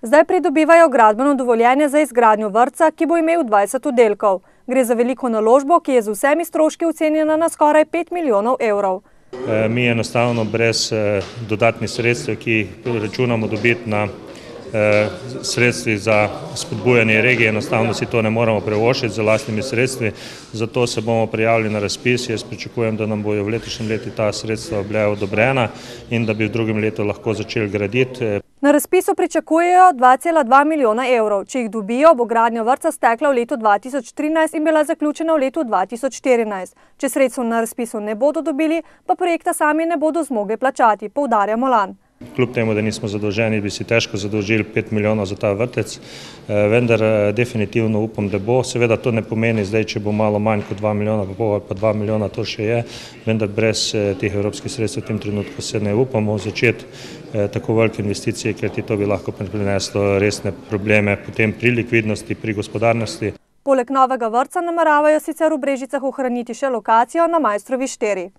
Zdaj pridobivajo gradbeno dovoljenje za izgradnjo vrtca, ki bo imel 20 oddelkov. Gre za veliko naložbo, ki je z vsemi stroški ocenjena na skoraj 5 milijonov evrov. Mi enostavno brez dodatnih sredstev, ki jih računamo dobiti na sredstvi za spodbujanje regije, enostavno si to ne moramo privoščiti z lastnimi sredstvi, zato se bomo prijavili na razpis. Jaz pričakujem, da nam bojo v letošnjem letu ta sredstva bila odobrena in da bi v drugem letu lahko začeli graditi. Na razpisu pričakujejo 2,2 milijona evrov. Če jih dobijo, bo gradnja vrtca stekla v letu 2013 in bila zaključena v letu 2014. Če sredstev na razpisu ne bodo dobili, pa projekta sami ne bodo zmogli plačati, poudarja Molan. Kljub temu, da nismo zadolženi, bi si težko zadolžili 5 milijonov za ta vrtec, vendar definitivno upam, da bo. Seveda to ne pomeni zdaj, če bo malo manj kot 2 milijona, pa 2 milijona to še je, vendar brez teh evropskih sredstev v tem trenutku se ne upamo začeti tako velike investicije, ker ti to bi lahko prineslo resne probleme potem pri likvidnosti, pri gospodarnosti. Poleg novega vrtca nameravajo sicer v Brežicah ohraniti še lokacijo na Maistrovi 4.